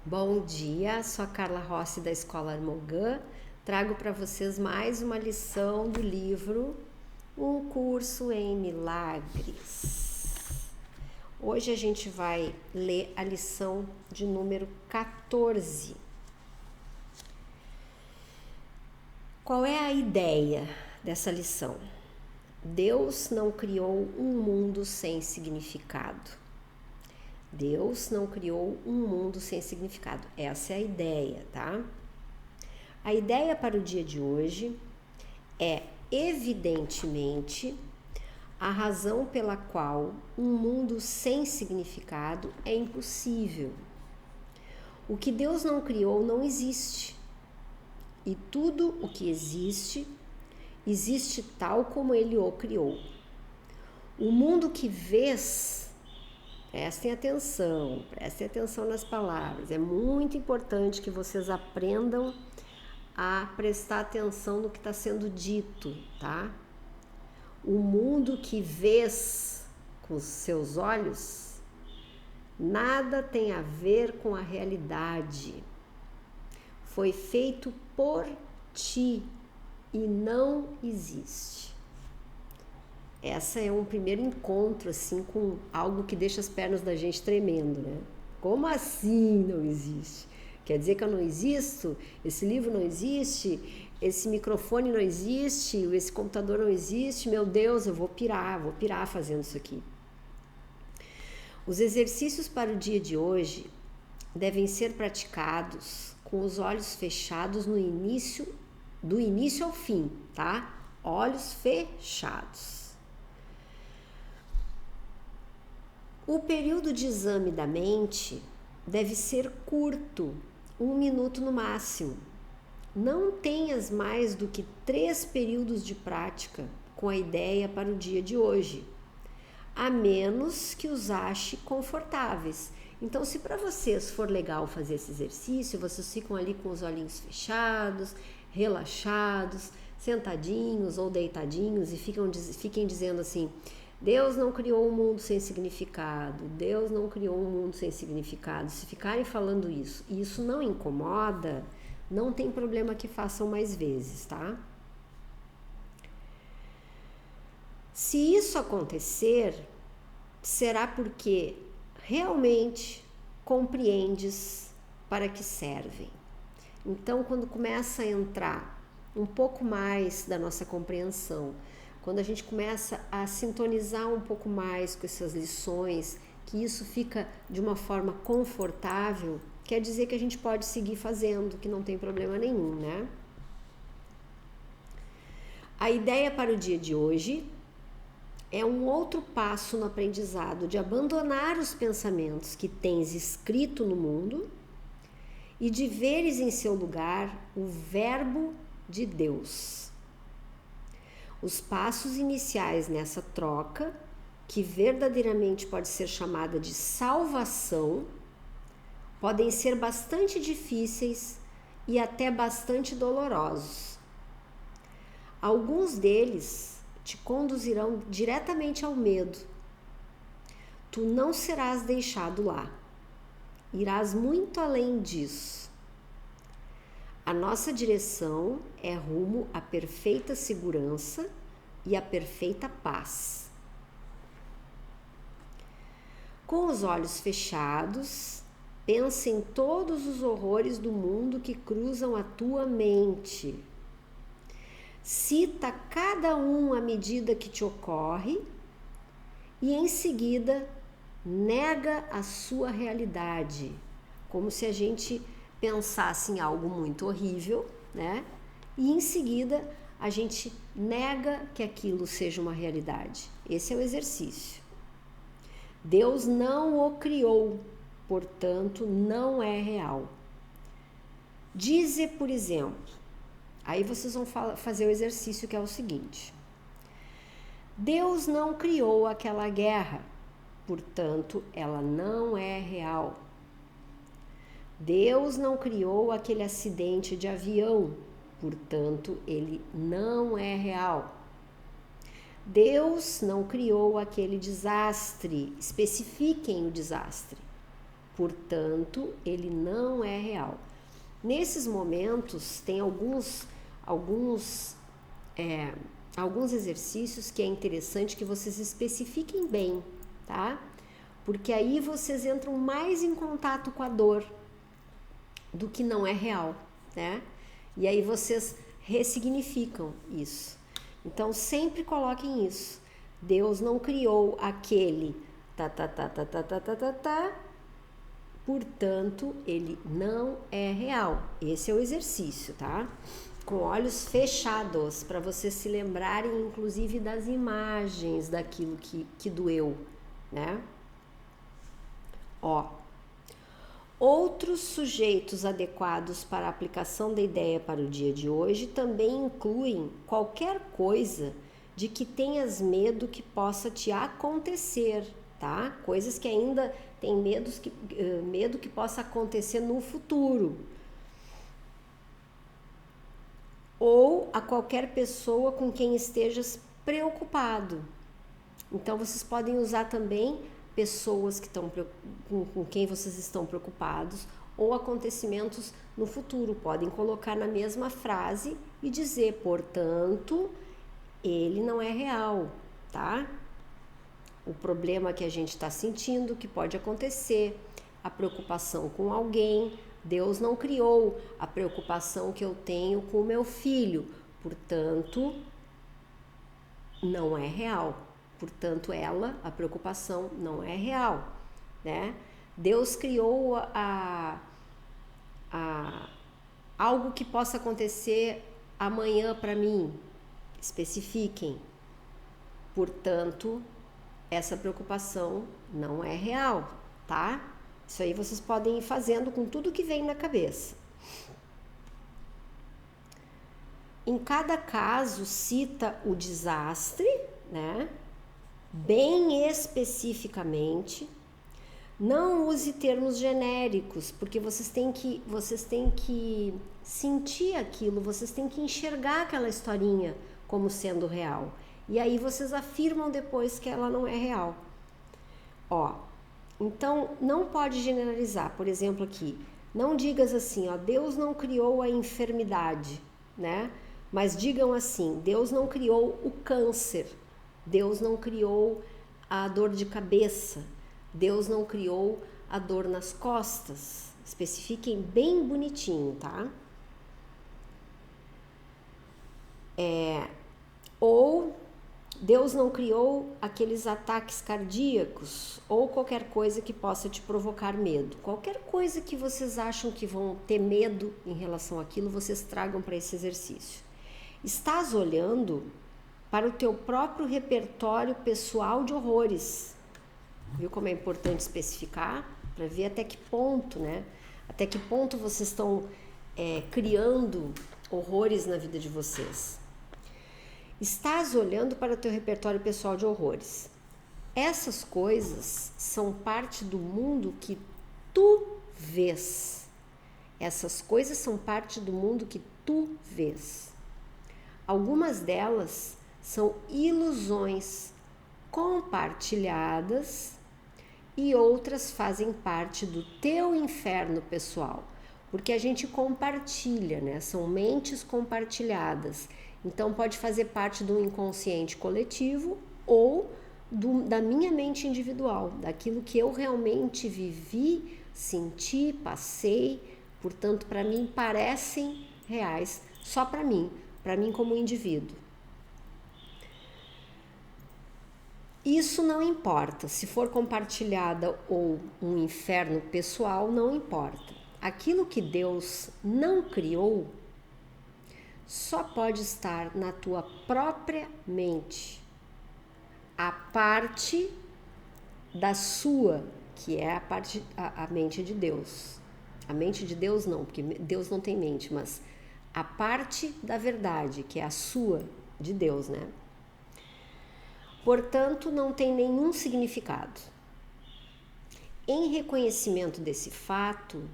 Bom dia, sou a Carla Rossi da Escola Armogã. Trago para vocês mais uma lição do livro Um Curso em Milagres. Hoje a gente vai ler a lição de número 14. Qual é a ideia dessa lição? Deus não criou um mundo sem significado. Deus não criou um mundo sem significado. Essa é a ideia, tá? A ideia para o dia de hoje é, evidentemente, a razão pela qual um mundo sem significado é impossível. O que Deus não criou não existe. E tudo o que existe, existe tal como Ele o criou. O mundo que vês, prestem atenção nas palavras. É muito importante que vocês aprendam a prestar atenção no que está sendo dito, tá? O mundo que vês com os seus olhos, nada tem a ver com a realidade. Foi feito por ti e não existe. Essa é um primeiro encontro, assim, com algo que deixa as pernas da gente tremendo, né? Como assim não existe? Quer dizer que eu não existo? Esse livro não existe? Esse microfone não existe? Esse computador não existe? Meu Deus, eu vou pirar fazendo isso aqui. Os exercícios para o dia de hoje devem ser praticados com os olhos fechados do início ao fim, tá? Olhos fechados. O período de exame da mente deve ser curto, 1 minuto no máximo. Não tenhas mais do que 3 períodos de prática com a ideia para o dia de hoje, a menos que os ache confortáveis. Então, se para vocês for legal fazer esse exercício, vocês ficam ali com os olhinhos fechados, relaxados, sentadinhos ou deitadinhos e fiquem dizendo assim: Deus não criou um mundo sem significado, Deus não criou um mundo sem significado. Se ficarem falando isso e isso não incomoda, não tem problema que façam mais vezes, tá? Se isso acontecer, será porque realmente compreendes para que servem. Então, quando começa a entrar um pouco mais da nossa compreensão, quando a gente começa a sintonizar um pouco mais com essas lições, que isso fica de uma forma confortável, quer dizer que a gente pode seguir fazendo, que não tem problema nenhum, né? A ideia para o dia de hoje é um outro passo no aprendizado de abandonar os pensamentos que tens escrito no mundo e de veres em seu lugar o Verbo de Deus. Os passos iniciais nessa troca, que verdadeiramente pode ser chamada de salvação, podem ser bastante difíceis e até bastante dolorosos. Alguns deles te conduzirão diretamente ao medo. Tu não serás deixado lá. Irás muito além disso. A nossa direção é rumo à perfeita segurança e à perfeita paz. Com os olhos fechados, pensa em todos os horrores do mundo que cruzam a tua mente. Cita cada um à medida que te ocorre e, em seguida, nega a sua realidade, como se a gente pensasse em algo muito horrível, né? E em seguida a gente nega que aquilo seja uma realidade. Esse é o exercício. Deus não o criou, portanto não é real. Dize, por exemplo, aí vocês vão fazer o exercício que é o seguinte: Deus não criou aquela guerra, portanto ela não é real. Deus não criou aquele acidente de avião, portanto, ele não é real. Deus não criou aquele desastre, especifiquem o desastre. portanto, ele não é real. Nesses momentos, tem alguns exercícios que é interessante que vocês especifiquem bem, tá? Porque aí vocês entram mais em contato com a dor do que não é real, né? E aí vocês ressignificam isso. Então, sempre coloquem isso. Deus não criou aquele portanto, ele não é real. Esse é o exercício, tá? Com olhos fechados, para vocês se lembrarem, inclusive, das imagens daquilo que doeu, né? Ó. Outros sujeitos adequados para a aplicação da ideia para o dia de hoje também incluem qualquer coisa de que tenhas medo que possa te acontecer, tá? Coisas que ainda tem medo que possa acontecer no futuro. Ou a qualquer pessoa com quem estejas preocupado. Então, vocês podem usar também pessoas que estão com quem vocês estão preocupados ou acontecimentos no futuro. Podem colocar na mesma frase e dizer, portanto, ele não é real, tá? O problema que a gente está sentindo, que pode acontecer, a preocupação com alguém, Deus não criou a preocupação que eu tenho com o meu filho, portanto, não é real. Portanto, a preocupação não é real, né? Deus criou algo que possa acontecer amanhã para mim. Especifiquem. Portanto, essa preocupação não é real, tá? Isso aí vocês podem ir fazendo com tudo que vem na cabeça. Em cada caso, cita o desastre, né? Bem especificamente. Não use termos genéricos, porque vocês têm que sentir aquilo, vocês têm que enxergar aquela historinha como sendo real. E aí vocês afirmam depois que ela não é real. Ó, então não pode generalizar. Por exemplo aqui, não digas assim, ó, Deus não criou a enfermidade, né? Mas digam assim, Deus não criou o câncer, Deus não criou a dor de cabeça, Deus não criou a dor nas costas. Especifiquem bem bonitinho, tá? Ou Deus não criou aqueles ataques cardíacos ou qualquer coisa que possa te provocar medo. Qualquer coisa que vocês acham que vão ter medo em relação àquilo, vocês tragam para esse exercício. Estás olhando para o teu próprio repertório pessoal de horrores. Viu como é importante especificar? Para ver até que ponto, né? Até que ponto vocês estão criando horrores na vida de vocês. Estás olhando para o teu repertório pessoal de horrores. Essas coisas são parte do mundo que tu vês. Essas coisas são parte do mundo que tu vês. Algumas delas são ilusões compartilhadas e outras fazem parte do teu inferno pessoal, porque a gente compartilha, né? São mentes compartilhadas. Então pode fazer parte do inconsciente coletivo ou da minha mente individual, daquilo que eu realmente vivi, senti, passei, portanto para mim parecem reais, só para mim como indivíduo. Isso não importa, se for compartilhada ou um inferno pessoal, não importa. Aquilo que Deus não criou só pode estar na tua própria mente. A parte da sua, que é a mente de Deus. A mente de Deus não, porque Deus não tem mente, mas a parte da verdade, que é a sua, de Deus, né? Portanto, não tem nenhum significado. Em reconhecimento desse fato,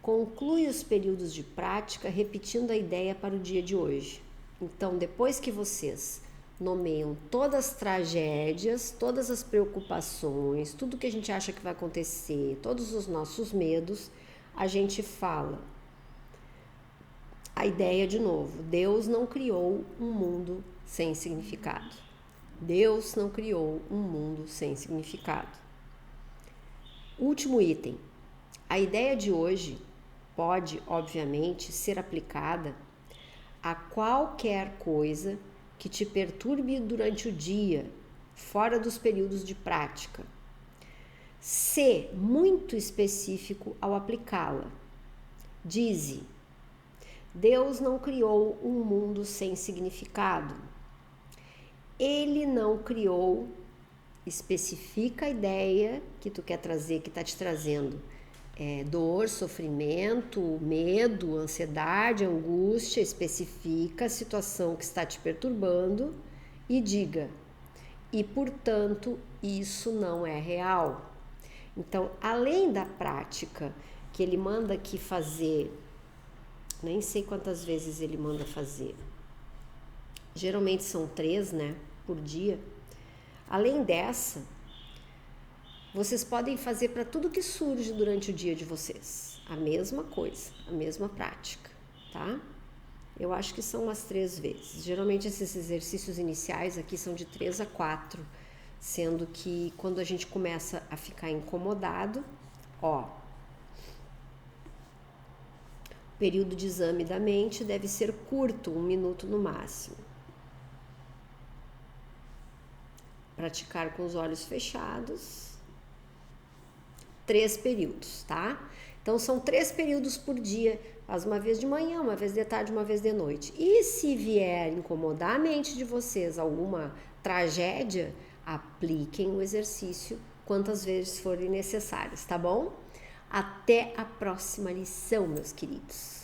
conclui os períodos de prática repetindo a ideia para o dia de hoje. Então, depois que vocês nomeiam todas as tragédias, todas as preocupações, tudo que a gente acha que vai acontecer, todos os nossos medos, a gente fala a ideia de novo. Deus não criou um mundo sem significado. Deus não criou um mundo sem significado. Último item. A ideia de hoje pode, obviamente, ser aplicada a qualquer coisa que te perturbe durante o dia, fora dos períodos de prática. Ser muito específico ao aplicá-la. Dize: Deus não criou um mundo sem significado. Ele não criou, especifica a ideia que tu quer trazer, que está te trazendo dor, sofrimento, medo, ansiedade, angústia, especifica a situação que está te perturbando e diga: e portanto isso não é real. Então, além da prática que ele manda aqui fazer, nem sei quantas vezes ele manda fazer, geralmente são 3, né, por dia. Além dessa, vocês podem fazer para tudo que surge durante o dia de vocês. A mesma coisa, a mesma prática, tá? Eu acho que são as 3 vezes. Geralmente esses exercícios iniciais aqui são de 3 a 4, sendo que quando a gente começa a ficar incomodado, o período de exame da mente deve ser curto, 1 minuto no máximo. Praticar com os olhos fechados. 3 períodos, tá? Então, são 3 períodos por dia, faz uma vez de manhã, uma vez de tarde, uma vez de noite. E se vier incomodar a mente de vocês alguma tragédia, apliquem o exercício quantas vezes forem necessárias, tá bom? Até a próxima lição, meus queridos.